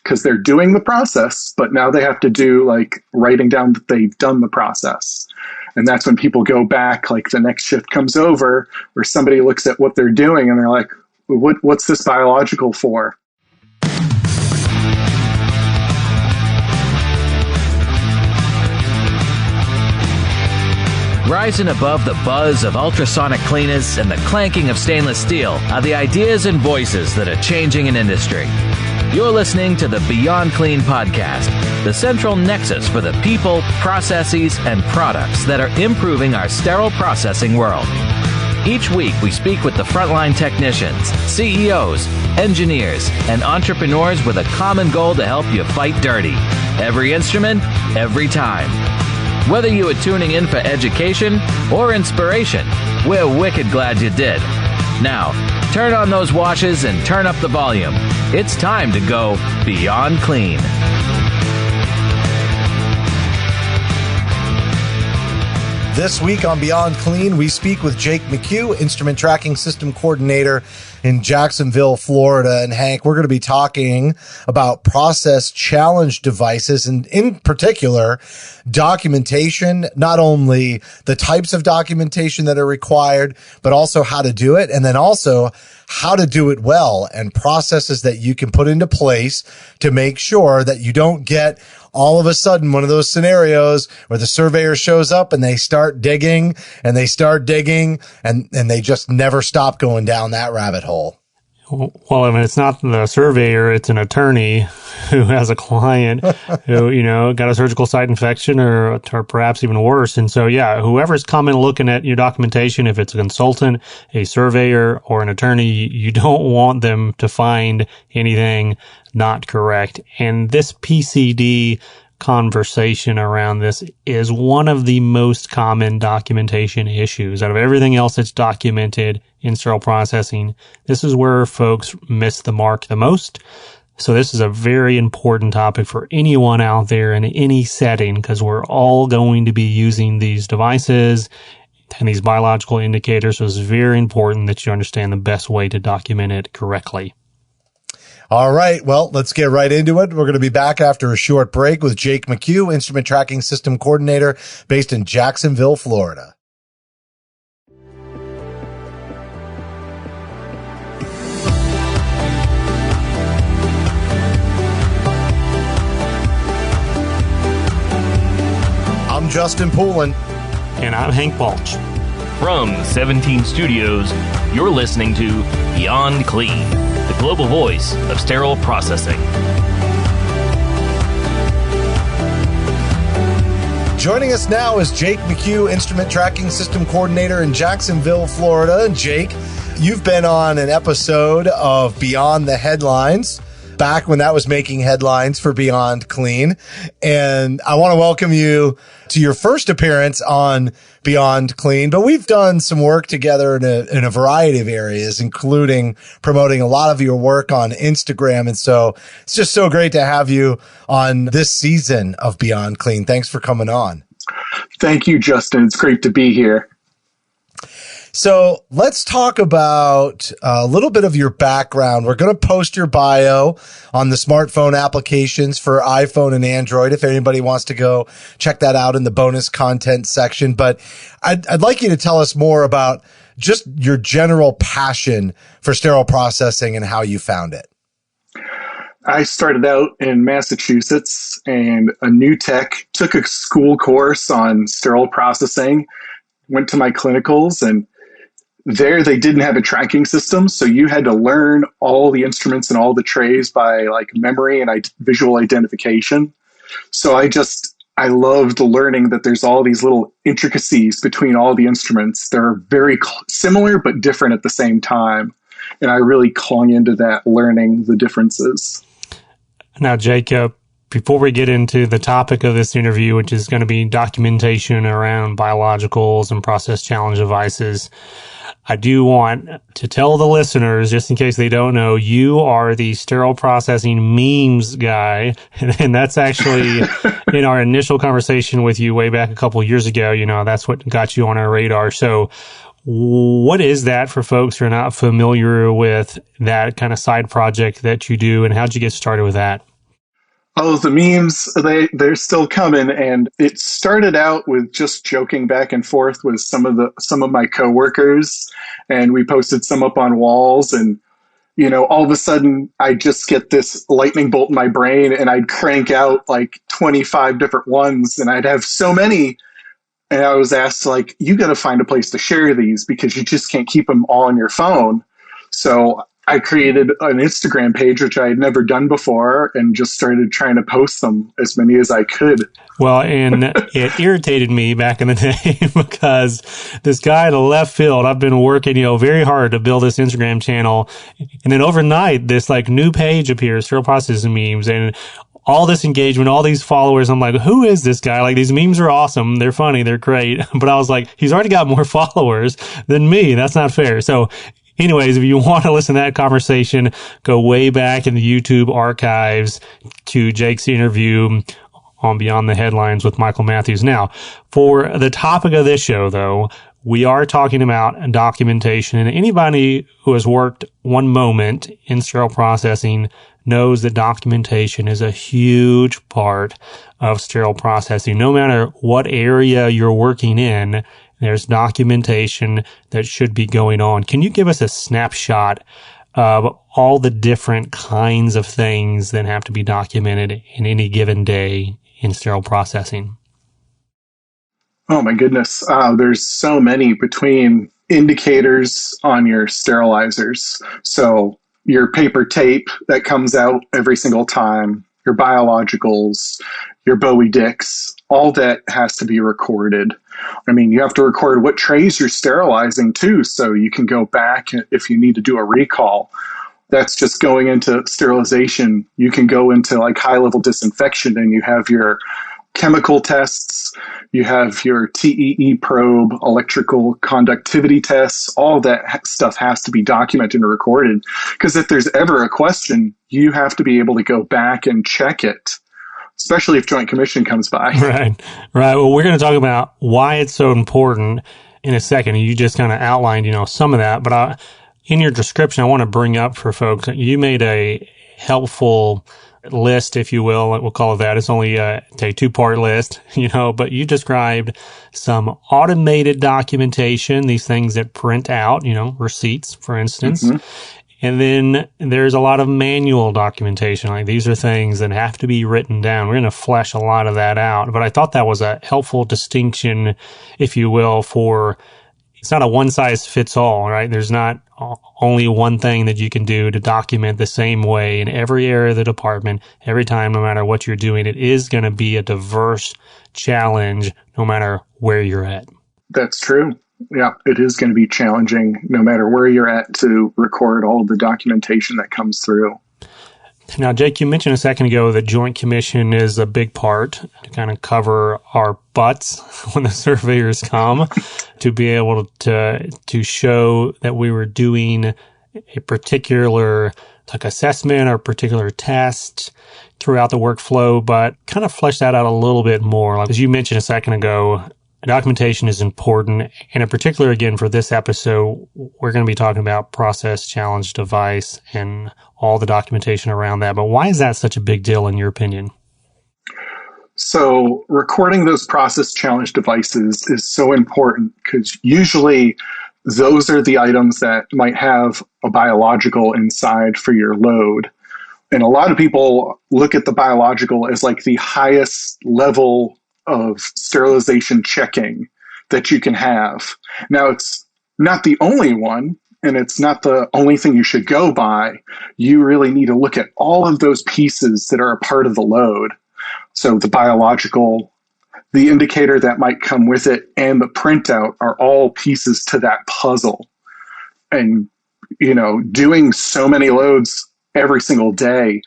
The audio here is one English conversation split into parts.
because they're doing the process, but now they have to do like writing down that they've done the process. And that's when people go back, like the next shift comes over, or somebody looks at what they're doing and they're like, what's this biological for? Rising above the buzz of ultrasonic cleaners and the clanking of stainless steel are the ideas and voices that are changing an industry. You're listening to the Beyond Clean podcast, the central nexus for the people, processes, and products that are improving our sterile processing world. Each week, we speak with the frontline technicians, CEOs, engineers, and entrepreneurs with a common goal to help you fight dirty. Every instrument, every time. Whether you are tuning in for education or inspiration, we're wicked glad you did. Now, turn on those washes and turn up the volume. It's time to go Beyond Clean. This week on Beyond Clean, we speak with Jake McHugh, Instrument Tracking System Coordinator in Jacksonville, Florida. And Hank, we're going to be talking about process challenge devices and in particular, documentation, not only the types of documentation that are required, but also how to do it. And then also how to do it well and processes that you can put into place to make sure that you don't get all of a sudden one of those scenarios where the surveyor shows up and they start digging and they just never stop going down that rabbit hole. Well, I mean, it's not the surveyor, it's an attorney who has a client who, got a surgical site infection or perhaps even worse. And so, yeah, whoever's coming looking at your documentation, if it's a consultant, a surveyor, or an attorney, you don't want them to find anything not correct. And this PCD conversation around this is one of the most common documentation issues. Out of everything else that's documented in sterile processing, this is where folks miss the mark the most. So this is a very important topic for anyone out there in any setting, because we're all going to be using these devices and these biological indicators. So it's very important that you understand the best way to document it correctly. All right. Well, let's get right into it. We're going to be back after a short break with Jake McHugh, Instrument Tracking System Coordinator based in Jacksonville, Florida. I'm Justin Poulin. And I'm Hank Balch. From 17 Studios, you're listening to Beyond Clean, the global voice of sterile processing. Joining us now is Jake McHugh, Instrument Tracking System Coordinator in Jacksonville, Florida. And Jake, you've been on an episode of Beyond the Headlines, back when that was making headlines for Beyond Clean. And I want to welcome you to your first appearance on Beyond Clean, but we've done some work together in a variety of areas, including promoting a lot of your work on Instagram. And so it's just so great to have you on this season of Beyond Clean. Thanks for coming on. Thank you, Justin. It's great to be here. So let's talk about a little bit of your background. We're going to post your bio on the smartphone applications for iPhone and Android if anybody wants to go check that out in the bonus content section. But I'd like you to tell us more about just your general passion for sterile processing and how you found it. I started out in Massachusetts, and a new tech took a school course on sterile processing, went to my clinicals, and there they didn't have a tracking system, so you had to learn all the instruments and all the trays by like memory and visual identification. So I loved learning that there's all these little intricacies between all the instruments. They're very similar but different at the same time. And I really clung into that, learning the differences. Now, Jacob, before we get into the topic of this interview, which is going to be documentation around biologicals and process challenge devices, I do want to tell the listeners, just in case they don't know, you are the sterile processing memes guy. And that's actually in our initial conversation with you way back a couple of years ago. That's what got you on our radar. So what is that for folks who are not familiar with that kind of side project that you do, and how'd you get started with that? Oh, the memes, they're still coming. And it started out with just joking back and forth with some of my coworkers. And we posted some up on walls, and all of a sudden I just get this lightning bolt in my brain, and I'd crank out like 25 different ones, and I'd have so many. And I was asked, like, you got to find a place to share these because you just can't keep them all on your phone. So I created an Instagram page, which I had never done before, and just started trying to post them as many as I could. Well, and it irritated me back in the day because this guy in the left field, I've been working, very hard to build this Instagram channel. And then overnight, this like new page appears, Sterile Processing Memes, and all this engagement, all these followers. I'm like, who is this guy? Like, these memes are awesome. They're funny. They're great. But I was like, he's already got more followers than me. That's not fair. So anyways, if you want to listen to that conversation, go way back in the YouTube archives to Jake's interview on Beyond the Headlines with Michael Matthews. Now, for the topic of this show, though, we are talking about documentation, and anybody who has worked one moment in sterile processing knows that documentation is a huge part of sterile processing. No matter what area you're working in, there's documentation that should be going on. Can you give us a snapshot of all the different kinds of things that have to be documented in any given day in sterile processing? Oh my goodness. There's so many between indicators on your sterilizers. So your paper tape that comes out every single time, your biologicals, your Bowie Dix, all that has to be recorded. I mean, you have to record what trays you're sterilizing too, so you can go back if you need to do a recall. That's just going into sterilization. You can go into like high-level disinfection, and you have your chemical tests, you have your TEE probe, electrical conductivity tests. All that stuff has to be documented and recorded, because if there's ever a question, you have to be able to go back and check it, especially if Joint Commission comes by. Right. Well, we're going to talk about why it's so important in a second. You just kind of outlined, some of that, but in your description, I want to bring up for folks, you made a helpful list, if you will. We'll call it that. It's only a two-part list, but you described some automated documentation, these things that print out, receipts, for instance. Mm-hmm. And then there's a lot of manual documentation. Like, these are things that have to be written down. We're going to flesh a lot of that out. But I thought that was a helpful distinction, if you will, for it's not a one-size-fits-all, right? There's not only one thing that you can do to document the same way in every area of the department, every time, no matter what you're doing. It is going to be a diverse challenge, no matter where you're at. That's true. Yeah, it is going to be challenging, no matter where you're at, to record all of the documentation that comes through. Now, Jake, you mentioned a second ago that Joint Commission is a big part to kind of cover our butts when the surveyors come, to be able to show that we were doing a particular assessment or particular test throughout the workflow, but kind of flesh that out a little bit more. As you mentioned a second ago, documentation is important. And in particular, again, for this episode, we're going to be talking about process challenge device and all the documentation around that. But why is that such a big deal in your opinion? So recording those process challenge devices is so important, because usually those are the items that might have a biological inside for your load. And a lot of people look at the biological as like the highest level of sterilization checking that you can have. Now, it's not the only one, and it's not the only thing you should go by. You really need to look at all of those pieces that are a part of the load. So the biological, the indicator that might come with it, and the printout are all pieces to that puzzle. And, doing so many loads every single day,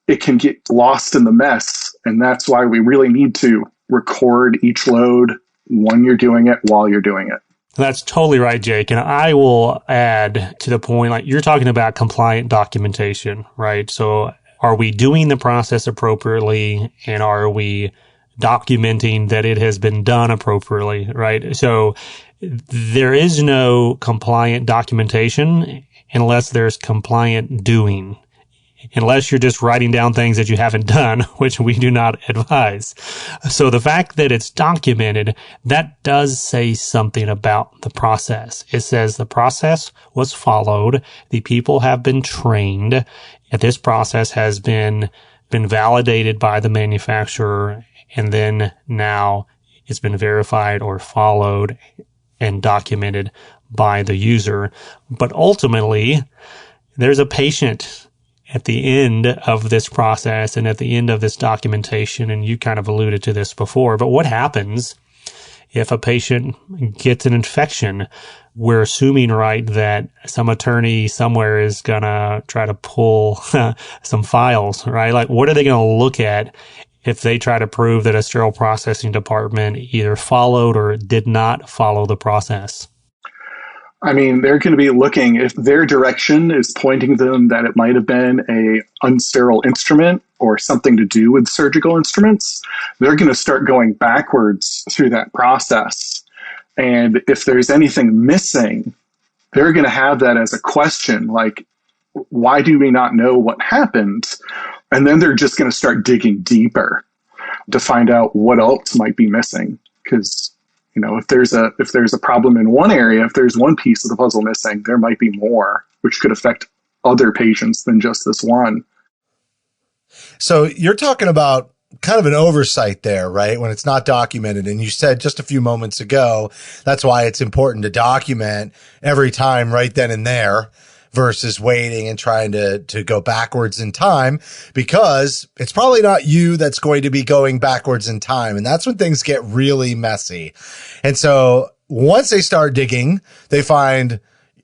it can get lost in the mess. And that's why we really need to record each load when you're doing it, while you're doing it. That's totally right, Jake. And I will add to the point, like you're talking about compliant documentation, right? So are we doing the process appropriately, and are we documenting that it has been done appropriately, right? So there is no compliant documentation unless there's compliant doing. unless you're just writing down things that you haven't done, which we do not advise. So the fact that it's documented, that does say something about the process. It says the process was followed, the people have been trained, and this process has been validated by the manufacturer, and then now it's been verified or followed and documented by the user. But ultimately, there's a patient at the end of this process and at the end of this documentation, and you kind of alluded to this before, but what happens if a patient gets an infection? We're assuming, right, that some attorney somewhere is going to try to pull some files, right? Like, what are they going to look at if they try to prove that a sterile processing department either followed or did not follow the process? I mean, they're going to be looking, if their direction is pointing them that it might have been a unsterile instrument or something to do with surgical instruments, they're going to start going backwards through that process. And if there's anything missing, they're going to have that as a question, like, why do we not know what happened? And then they're just going to start digging deeper to find out what else might be missing. Because if there's a problem in one area, if there's one piece of the puzzle missing, there might be more, which could affect other patients than just this one. So you're talking about kind of an oversight there, right? When it's not documented. And you said just a few moments ago, that's why it's important to document every time right then and there versus waiting and trying to go backwards in time, because it's probably not you that's going to be going backwards in time. And that's when things get really messy. And so once they start digging, they find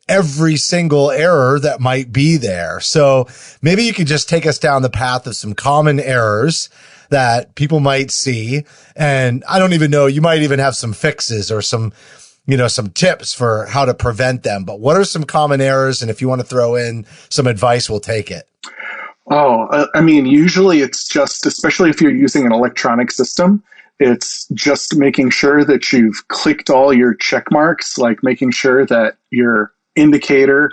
every single error that might be there. So maybe you could just take us down the path of some common errors that people might see. And I don't even know, you might even have some fixes or some tips for how to prevent them. But what are some common errors? And if you want to throw in some advice, we'll take it. Oh, I mean, usually it's just, especially if you're using an electronic system, it's just making sure that you've clicked all your check marks, like making sure that your indicator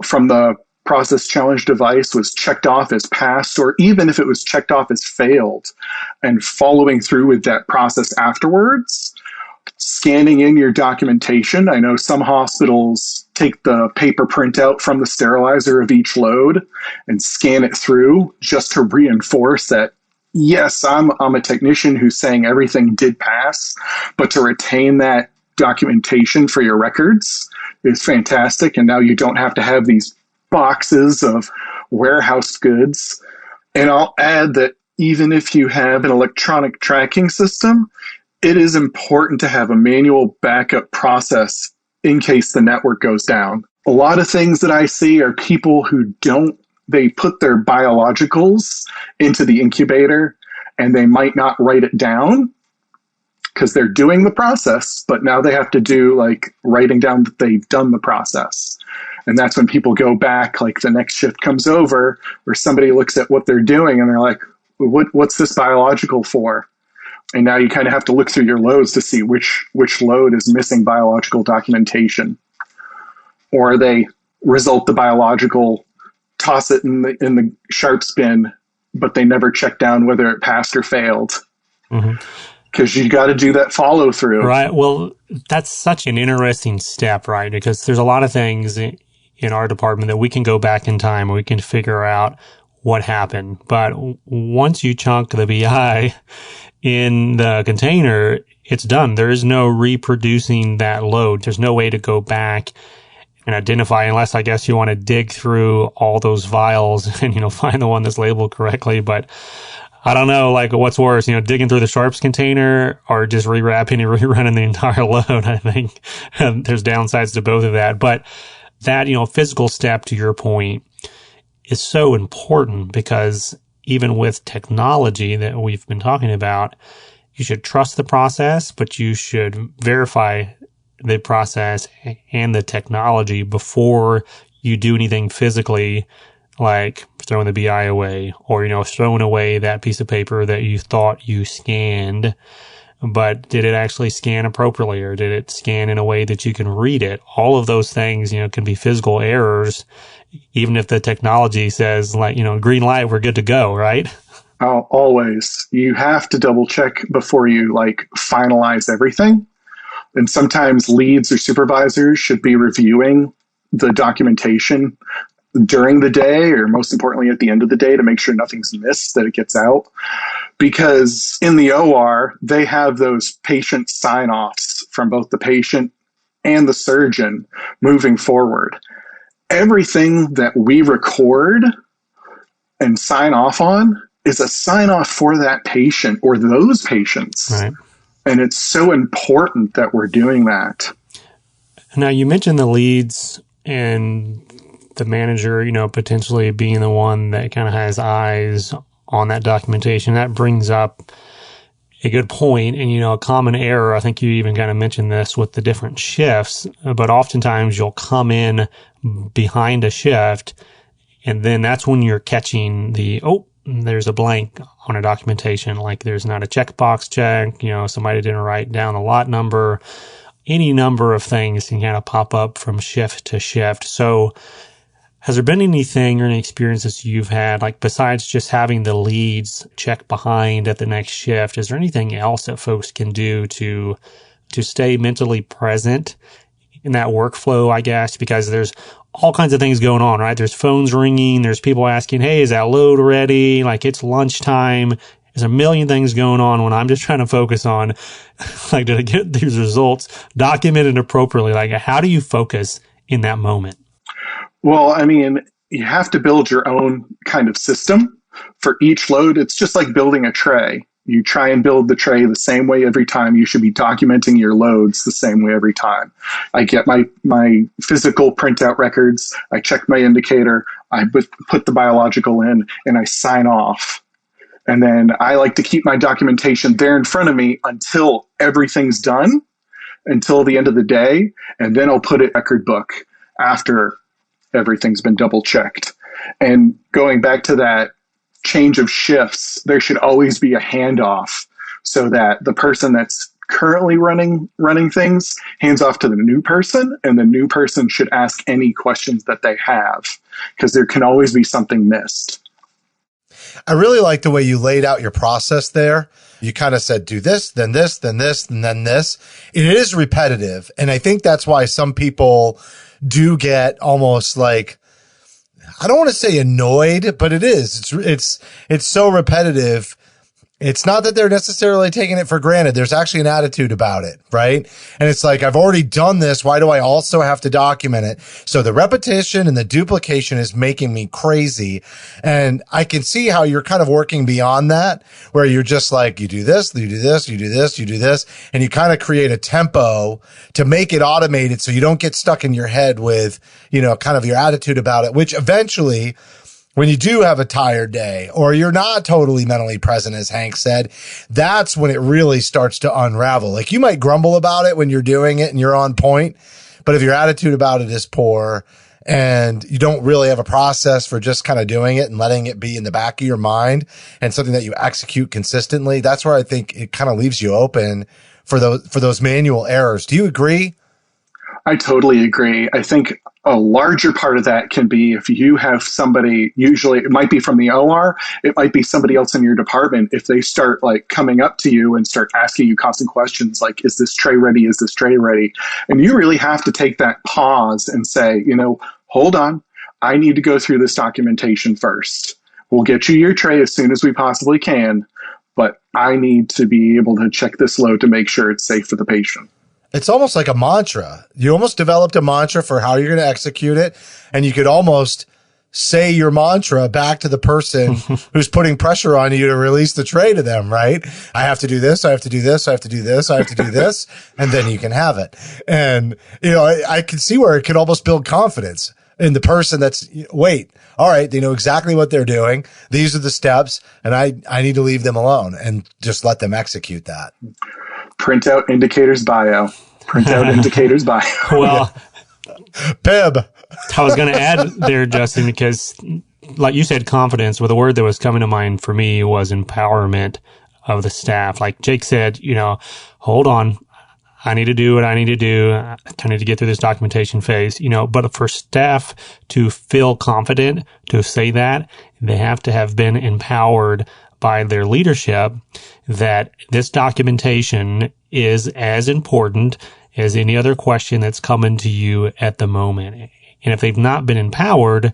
from the process challenge device was checked off as passed, or even if it was checked off as failed, and following through with that process afterwards. Scanning in your documentation. I know some hospitals take the paper printout from the sterilizer of each load and scan it through just to reinforce that, yes, I'm a technician who's saying everything did pass, but to retain that documentation for your records is fantastic. And now you don't have to have these boxes of warehouse goods. And I'll add that even if you have an electronic tracking system, it is important to have a manual backup process in case the network goes down. A lot of things that I see are people who they put their biologicals into the incubator and they might not write it down because they're doing the process, but now they have to do like writing down that they've done the process. And that's when people go back, like the next shift comes over or somebody looks at what they're doing and they're like, what's this biological for? And now you kind of have to look through your loads to see which load is missing biological documentation. Or they result the biological, toss it in the sharps bin, but they never check down whether it passed or failed. Because you got to do that follow through. Right. Well, that's such an interesting step, right? Because there's a lot of things in our department that we can go back in time and we can figure out what happened. But once you chunk the BI in the container, it's done. There is no reproducing that load. There's no way to go back and identify, unless I guess you want to dig through all those vials and, find the one that's labeled correctly. But I don't know, like what's worse, digging through the sharps container or just rewrapping and rerunning the entire load. I think there's downsides to both of that. But that, physical step, to your point, is so important because even with technology that we've been talking about, you should trust the process, but you should verify the process and the technology before you do anything physically, like throwing the BI away or, throwing away that piece of paper that you thought you scanned. but did it actually scan appropriately, or did it scan in a way that you can read it? All of those things, can be physical errors, even if the technology says green light, we're good to go, right? Always. You have to double check before you finalize everything. And sometimes leads or supervisors should be reviewing the documentation during the day, or most importantly at the end of the day, to make sure nothing's missed, that it gets out. Because in the OR, they have those patient sign-offs from both the patient and the surgeon moving forward. Everything that we record and sign off on is a sign-off for that patient or those patients. Right. And it's so important that we're doing that. Now, you mentioned the leads and the manager, potentially being the one that kind of has eyes on that documentation. That brings up a good point. And, a common error, I think you even kind of mentioned this with the different shifts, but oftentimes you'll come in behind a shift, and then that's when you're catching there's a blank on a documentation, like there's not a checkbox check, somebody didn't write down the lot number. Any number of things can kind of pop up from shift to shift. So has there been anything or any experiences you've had, besides just having the leads check behind at the next shift, is there anything else that folks can do to stay mentally present in that workflow, I guess? Because there's all kinds of things going on, right? There's phones ringing. There's people asking, hey, is that load ready? It's lunchtime. There's a million things going on when I'm just trying to focus on, did I get these results documented appropriately? How do you focus in that moment? Well, you have to build your own kind of system for each load. It's just like building a tray. You try and build the tray the same way every time. You should be documenting your loads the same way every time. I get my physical printout records. I check my indicator. I put the biological in, and I sign off. And then I like to keep my documentation there in front of me until everything's done, until the end of the day. And then I'll put it in a record book after everything's been double checked. And going back to that change of shifts, there should always be a handoff so that the person that's currently running things hands off to the new person, and the new person should ask any questions that they have, because there can always be something missed. I really like the way you laid out your process there. You kind of said, do this, then this, then this, and then this. It is repetitive. And I think that's why some people do get almost I don't want to say annoyed, but it is. It's so repetitive. It's not that they're necessarily taking it for granted. There's actually an attitude about it, right? And it's I've already done this. Why do I also have to document it? So the repetition and the duplication is making me crazy. And I can see how you're kind of working beyond that, where you're just you do this, you do this, you do this, you do this, and you kind of create a tempo to make it automated so you don't get stuck in your head with, kind of your attitude about it, which eventually, when you do have a tired day or you're not totally mentally present, as Hank said, that's when it really starts to unravel. You might grumble about it when you're doing it and you're on point, but if your attitude about it is poor and you don't really have a process for just kind of doing it and letting it be in the back of your mind and something that you execute consistently, that's where I think it kind of leaves you open for those manual errors. Do you agree? I totally agree. I think a larger part of that can be if you have somebody, usually it might be from the OR, it might be somebody else in your department. If they start coming up to you and start asking you constant questions is this tray ready? Is this tray ready? And you really have to take that pause and say, hold on, I need to go through this documentation first. We'll get you your tray as soon as we possibly can, but I need to be able to check this load to make sure it's safe for the patient. It's almost like a mantra. You almost developed a mantra for how you're going to execute it. And you could almost say your mantra back to the person who's putting pressure on you to release the tray to them, right? I have to do this. I have to do this. I have to do this. I have to do this. And then you can have it. And, I can see where it could almost build confidence in the person that's, wait, all right, they know exactly what they're doing. These are the steps, and I need to leave them alone and just let them execute that. Print out indicators bio. Print out indicators bio. Well, Pib. I was going to add there, Justin, because like you said, confidence, well, the word that was coming to mind for me was empowerment. of the staff. Like Jake said, hold on. I need to do what I need to do. I need to get through this documentation phase, but for staff to feel confident to say that, they have to have been empowered by their leadership that this documentation is as important as any other question that's coming to you at the moment. And if they've not been empowered,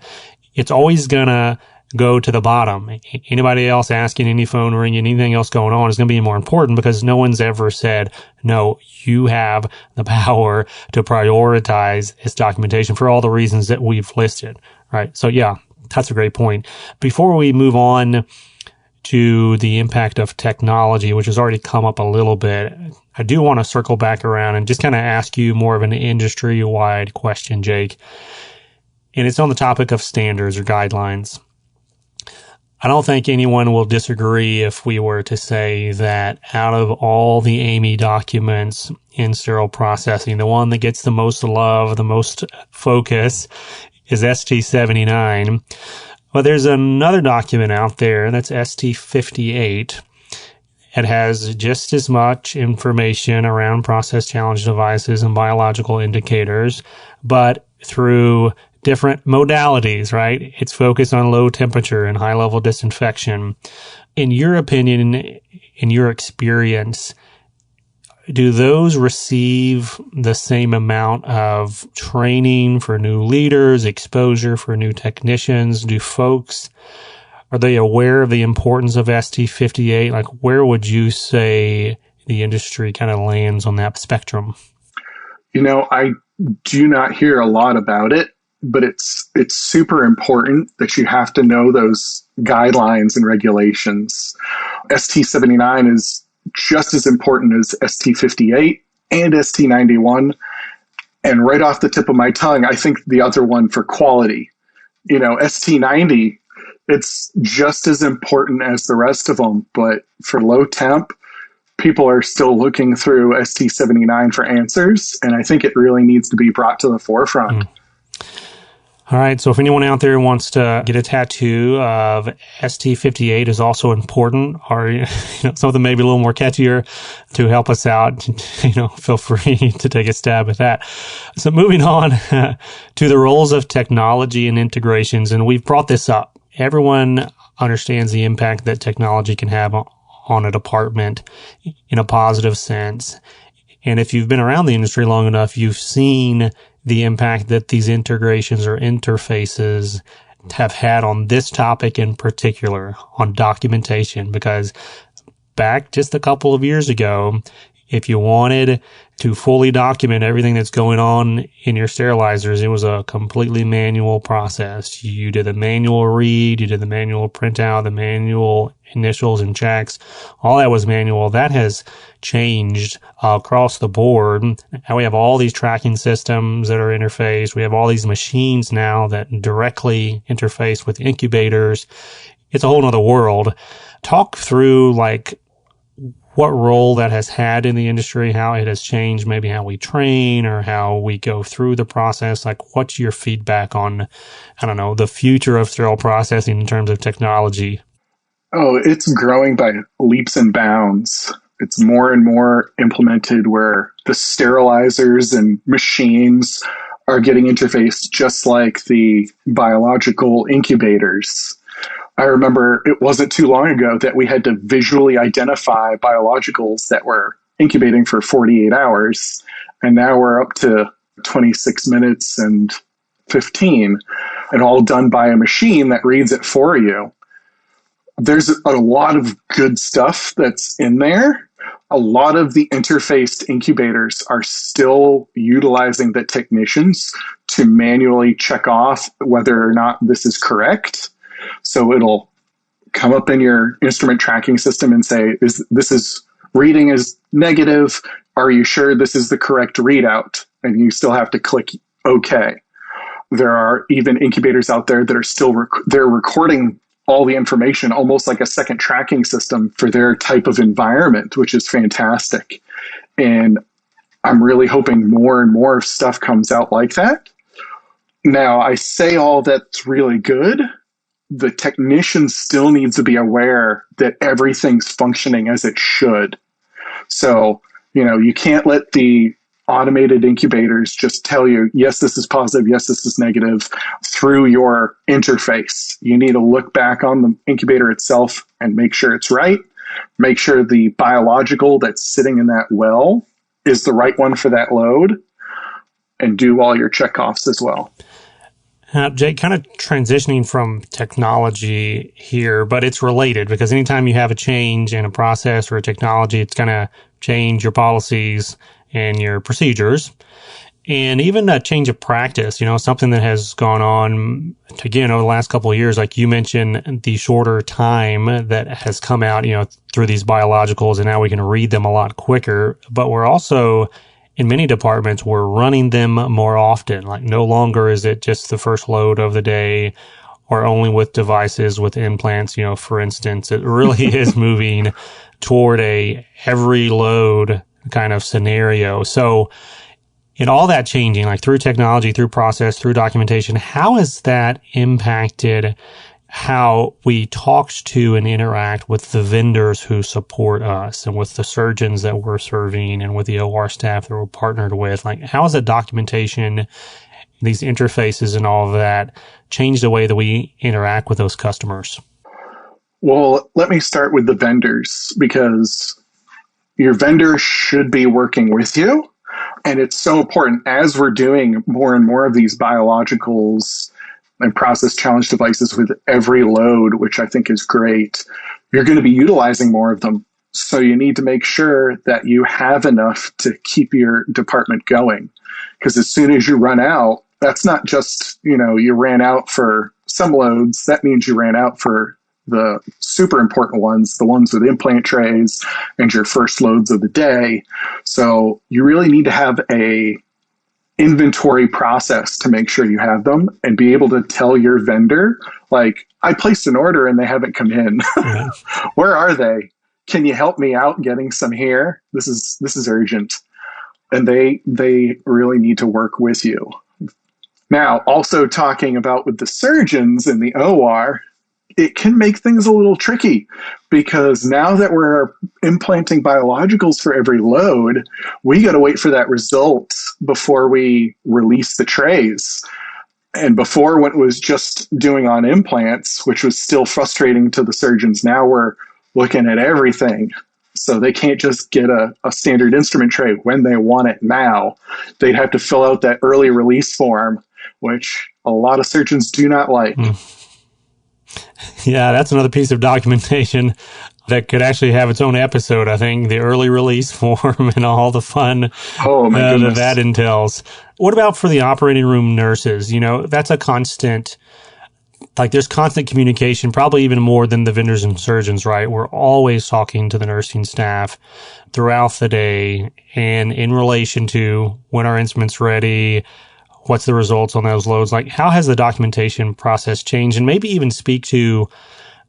it's always going to go to the bottom. Anybody else asking, any phone ringing, anything else going on is going to be more important because no one's ever said, no, you have the power to prioritize this documentation for all the reasons that we've listed, right? So yeah, that's a great point. Before we move on to the impact of technology, which has already come up a little bit, I do want to circle back around and just kind of ask you more of an industry-wide question, Jake. And it's on the topic of standards or guidelines. I don't think anyone will disagree if we were to say that out of all the AAMI documents in sterile processing, the one that gets the most love, the most focus is ST79. But there's another document out there that's ST58. It has just as much information around process challenge devices and biological indicators, but through different modalities, right? It's focused on low temperature and high level disinfection. In your opinion, in your experience, do those receive the same amount of training for new leaders, exposure for new technicians? Are they aware of the importance of ST58? Like, where would you say the industry kind of lands on that spectrum? I do not hear a lot about it, but it's super important that you have to know those guidelines and regulations. ST79 is just as important as ST58 and ST91. And right off the tip of my tongue, I think the other one for quality, ST90, it's just as important as the rest of them. But for low temp, people are still looking through ST79 for answers. And I think it really needs to be brought to the forefront. All right. So if anyone out there wants to get a tattoo of ST58 is also important, or something maybe a little more catchier to help us out, feel free to take a stab at that. So moving on to the roles of technology and integrations, and we've brought this up. Everyone understands the impact that technology can have on a department in a positive sense. And if you've been around the industry long enough, you've seen the impact that these integrations or interfaces have had on this topic in particular, on documentation, because back just a couple of years ago, if you wanted to fully document everything that's going on in your sterilizers, it was a completely manual process. You did the manual read, you did the manual printout, the manual initials and checks. All that was manual. That has changed across the board. Now we have all these tracking systems that are interfaced. We have all these machines now that directly interface with incubators. It's a whole nother world. Talk through what role that has had in the industry, how it has changed, maybe how we train or how we go through the process. What's your feedback on, the future of sterile processing in terms of technology? Oh, it's growing by leaps and bounds. It's more and more implemented where the sterilizers and machines are getting interfaced just like the biological incubators. I remember it wasn't too long ago that we had to visually identify biologicals that were incubating for 48 hours. And now we're up to 26 minutes and 15, and all done by a machine that reads it for you. There's a lot of good stuff that's in there. A lot of the interfaced incubators are still utilizing the technicians to manually check off whether or not this is correct. So it'll come up in your instrument tracking system and say, this is reading is negative. Are you sure this is the correct readout? And you still have to click OK. There are even incubators out there that are still they're recording all the information, almost like a second tracking system for their type of environment, which is fantastic. And I'm really hoping more and more stuff comes out like that. Now, I say all that's really good, the technician still needs to be aware that everything's functioning as it should. So, you can't let the automated incubators just tell you, yes, this is positive, yes, this is negative through your interface. You need to look back on the incubator itself and make sure it's right. Make sure the biological that's sitting in that well is the right one for that load, and do all your checkoffs as well. Jake, kind of transitioning from technology here, but it's related because anytime you have a change in a process or a technology, it's going to change your policies and your procedures. And even a change of practice, something that has gone on, again, over the last couple of years, like you mentioned, the shorter time that has come out, through these biologicals, and now we can read them a lot quicker. But we're also, in many departments, we're running them more often. Like no longer is it just the first load of the day or only with devices with implants. For instance, it really is moving toward a every load kind of scenario. So in all that changing, like through technology, through process, through documentation, how has that impacted how we talk to and interact with the vendors who support us and with the surgeons that we're serving and with the OR staff that we're partnered with? Like, how has the documentation, these interfaces and all of that changed the way that we interact with those customers? Well, let me start with the vendors, because your vendor should be working with you. And it's so important as we're doing more and more of these biologicals and process challenge devices with every load, which I think is great. You're going to be utilizing more of them. So you need to make sure that you have enough to keep your department going. Because as soon as you run out, that's not just, you ran out for some loads. That means you ran out for the super important ones, the ones with implant trays and your first loads of the day. So you really need to have a inventory process to make sure you have them and be able to tell your vendor, like, I placed an order and they haven't come in. Mm-hmm. Where are they? Can you help me out getting some here? This is urgent. And they really need to work with you. Now, also talking about with the surgeons in the OR, it can make things a little tricky, because now that we're implanting biologicals for every load, we got to wait for that result before we release the trays. And before, when it was just doing on implants, which was still frustrating to the surgeons, now we're looking at everything. So they can't just get a standard instrument tray when they want it now. They'd have to fill out that early release form, which a lot of surgeons do not like. Yeah, that's another piece of documentation that could actually have its own episode, I think, the early release form and all the fun that entails. What about for the operating room nurses? That's a constant, like there's constant communication, probably even more than the vendors and surgeons, right? We're always talking to the nursing staff throughout the day and in relation to when our instrument's ready, what's the results on those loads? Like, how has the documentation process changed? And maybe even speak to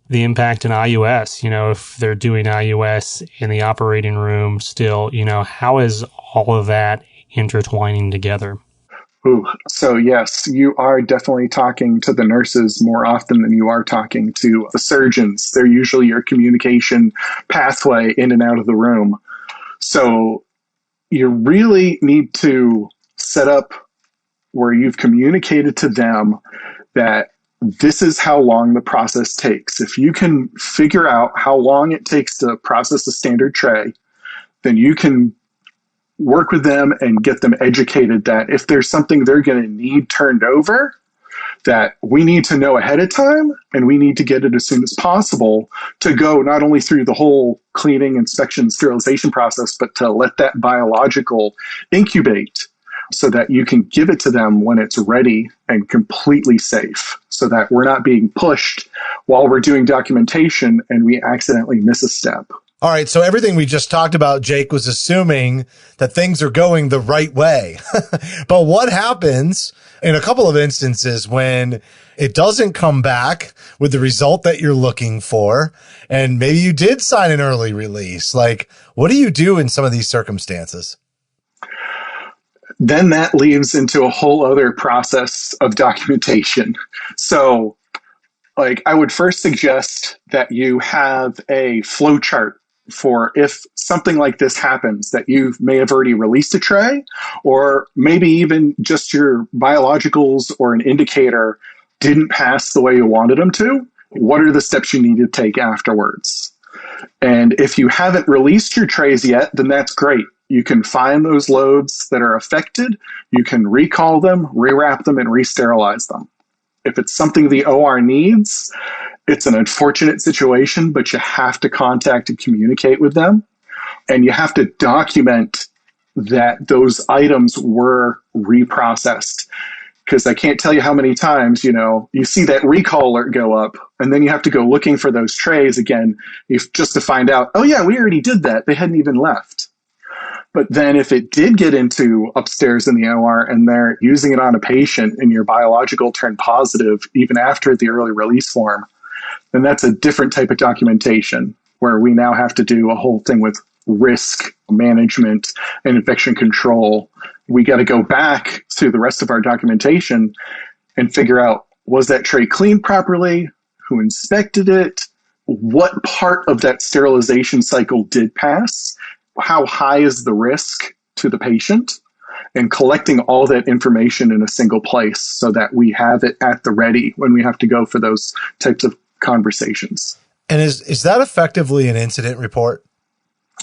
the impact in IUS, if they're doing IUS in the operating room still, how is all of that intertwining together? Ooh, so yes, you are definitely talking to the nurses more often than you are talking to the surgeons. They're usually your communication pathway in and out of the room. So you really need to set up where you've communicated to them that this is how long the process takes. If you can figure out how long it takes to process a standard tray, then you can work with them and get them educated that if there's something they're going to need turned over, that we need to know ahead of time and we need to get it as soon as possible to go not only through the whole cleaning, inspection, sterilization process, but to let that biological incubate so that you can give it to them when it's ready and completely safe, so that we're not being pushed while we're doing documentation and we accidentally miss a step. All right, so everything we just talked about, Jake, was assuming that things are going the right way. But what happens in a couple of instances when it doesn't come back with the result that you're looking for, and maybe you did sign an early release? Like, what do you do in some of these circumstances? Then that leads into a whole other process of documentation. So Like, I would first suggest that you have a flow chart for if something like this happens, that you may have already released a tray, or maybe even just your biologicals or an indicator didn't pass the way you wanted them to. What are the steps you need to take afterwards? And if you haven't released your trays yet, then that's great. You can find those loads that are affected. You can recall them, rewrap them, and re-sterilize them. If it's something the OR needs, it's an unfortunate situation, but you have to contact and communicate with them. And you have to document that those items were reprocessed. Because I can't tell you how many times, you see that recall alert go up, and then you have to go looking for those trays again, just to find out, oh yeah, we already did that. They hadn't even left. But then if it did get into upstairs in the OR and they're using it on a patient and your biological turned positive even after the early release form, then that's a different type of documentation where we now have to do a whole thing with risk management and infection control. We got to go back through the rest of our documentation and figure out, was that tray cleaned properly? Who inspected it? What part of that sterilization cycle did pass? How high is the risk to the patient? And collecting all that information in a single place so that we have it at the ready when we have to go for those types of conversations. And is that effectively an incident report?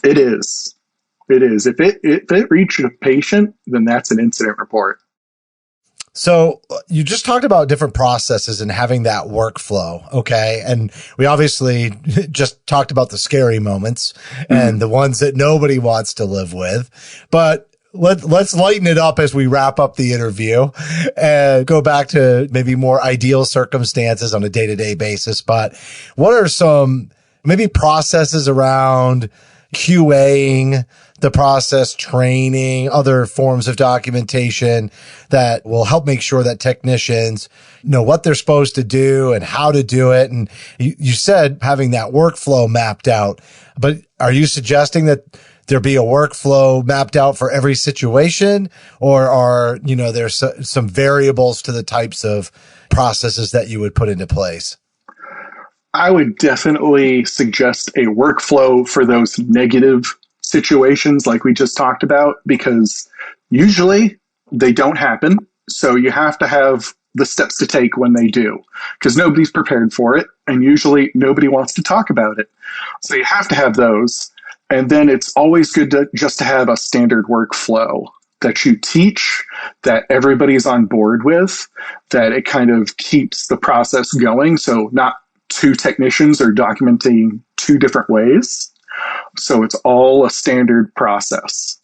It is. It is. If it reached a patient, then that's an incident report. So you just talked about different processes and having that workflow, okay? And we obviously just talked about the scary moments and the ones that nobody wants to live with. But let's lighten it up as we wrap up the interview and go back to maybe more ideal circumstances on a day-to-day basis. But what are some maybe processes around QAing the process, training, other forms of documentation that will help make sure that technicians know what they're supposed to do and how to do it? And you said having that workflow mapped out, but are you suggesting that there be a workflow mapped out for every situation, or are, there's some variables to the types of processes that you would put into place? I would definitely suggest a workflow for those negative situations like we just talked about, because usually they don't happen. So you have to have the steps to take when they do, because nobody's prepared for it. And usually nobody wants to talk about it. So you have to have those. And then it's always good to have a standard workflow that you teach, that everybody's on board with, that it kind of keeps the process going. So not two technicians are documenting two different ways. So it's all a standard process.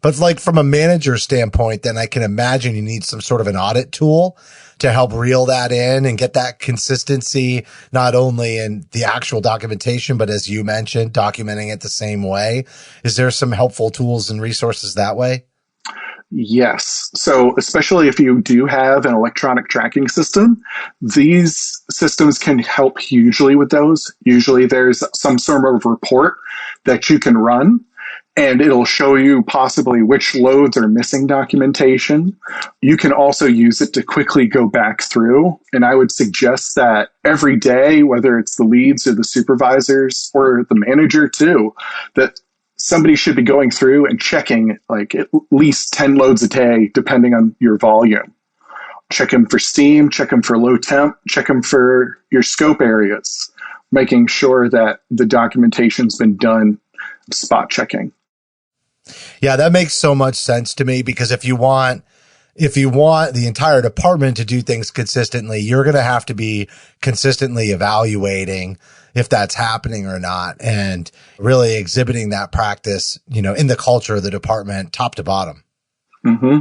But like from a manager standpoint, then I can imagine you need some sort of an audit tool to help reel that in and get that consistency, not only in the actual documentation, but as you mentioned, documenting it the same way. Is there some helpful tools and resources that way? Yes. So especially if you do have an electronic tracking system, these systems can help hugely with those. Usually there's some sort of report that you can run, and it'll show you possibly which loads are missing documentation. You can also use it to quickly go back through. And I would suggest that every day, whether it's the leads or the supervisors or the manager too, that somebody should be going through and checking like at least 10 loads a day, depending on your volume. Check them for steam, check them for low temp, check them for your scope areas, making sure that the documentation's been done, spot checking. Yeah, that makes so much sense to me, because if you want the entire department to do things consistently, you're going to have to be consistently evaluating if that's happening or not, and really exhibiting that practice, in the culture of the department, top to bottom. Mm-hmm.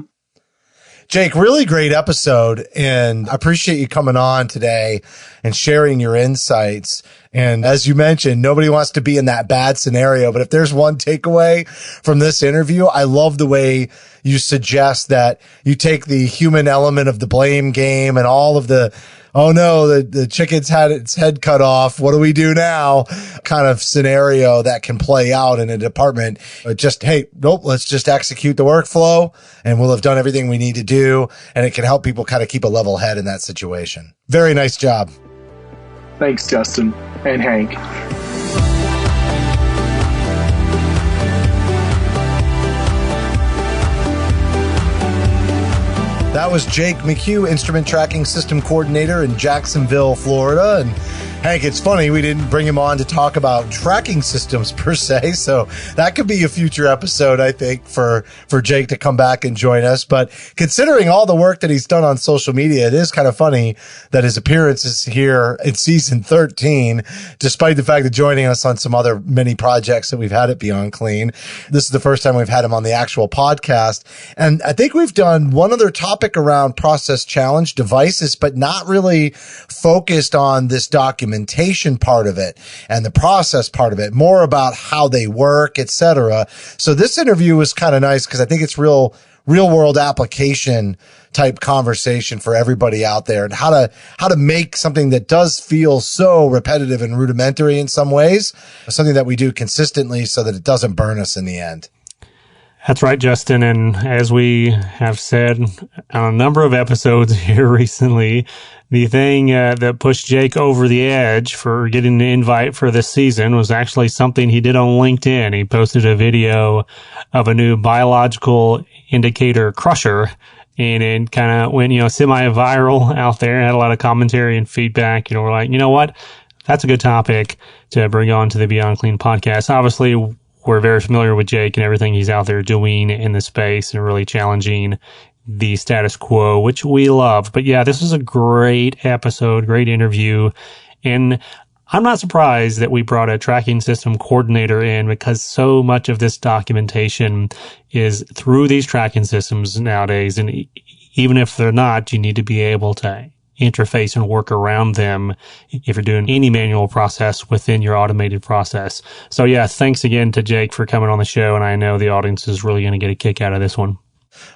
Jake, really great episode, and I appreciate you coming on today and sharing your insights. And as you mentioned, nobody wants to be in that bad scenario, but if there's one takeaway from this interview, I love the way you suggest that you take the human element of the blame game and all of the, oh no, the chicken's had its head cut off, what do we do now, kind of scenario that can play out in a department. But just, hey, nope, let's just execute the workflow and we'll have done everything we need to do. And it can help people kind of keep a level head in that situation. Very nice job. Thanks, Justin and Hank. That was Jake McHugh, Instrument Tracking System Coordinator in Jacksonville, Florida. And Hank, it's funny, we didn't bring him on to talk about tracking systems per se, so that could be a future episode, I think, for Jake to come back and join us. But considering all the work that he's done on social media, it is kind of funny that his appearance is here in season 13, despite the fact that joining us on some other many projects that we've had at Beyond Clean. This is the first time we've had him on the actual podcast. And I think we've done one other topic around process challenge devices, but not really focused on this documentation part of it and the process part of it, more about how they work, etc. So this interview was kind of nice because I think it's real world application type conversation for everybody out there, and how to make something that does feel so repetitive and rudimentary in some ways, something that we do consistently so that it doesn't burn us in the end. That's right, Justin. And as we have said on a number of episodes here recently, the thing that pushed Jake over the edge for getting an invite for this season was actually something he did on LinkedIn. He posted a video of a new biological indicator crusher, and it kind of went, semi-viral out there. It had a lot of commentary and feedback. We're like, you know what? That's a good topic to bring on to the Beyond Clean podcast. Obviously, we're very familiar with Jake and everything he's out there doing in the space and really challenging the status quo, which we love. But yeah, this was a great episode, great interview. And I'm not surprised that we brought a tracking system coordinator in, because so much of this documentation is through these tracking systems nowadays. And even if they're not, you need to be able to interface and work around them if you're doing any manual process within your automated process. So yeah, thanks again to Jake for coming on the show, and I know the audience is really going to get a kick out of this one.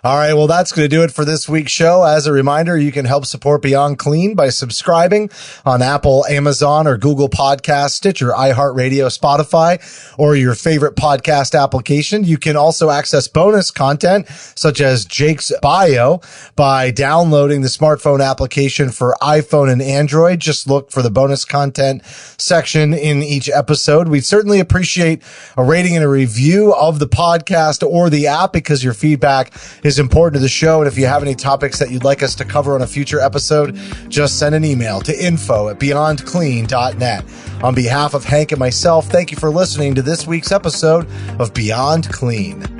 All right. Well, that's going to do it for this week's show. As a reminder, you can help support Beyond Clean by subscribing on Apple, Amazon, or Google Podcasts, Stitcher, iHeartRadio, Spotify, or your favorite podcast application. You can also access bonus content such as Jake's bio by downloading the smartphone application for iPhone and Android. Just look for the bonus content section in each episode. We'd certainly appreciate a rating and a review of the podcast or the app, because your feedback is important to the show. And if you have any topics that you'd like us to cover on a future episode, just send an email to info@beyondclean.net. On behalf of Hank and myself, thank you for listening to this week's episode of Beyond Clean.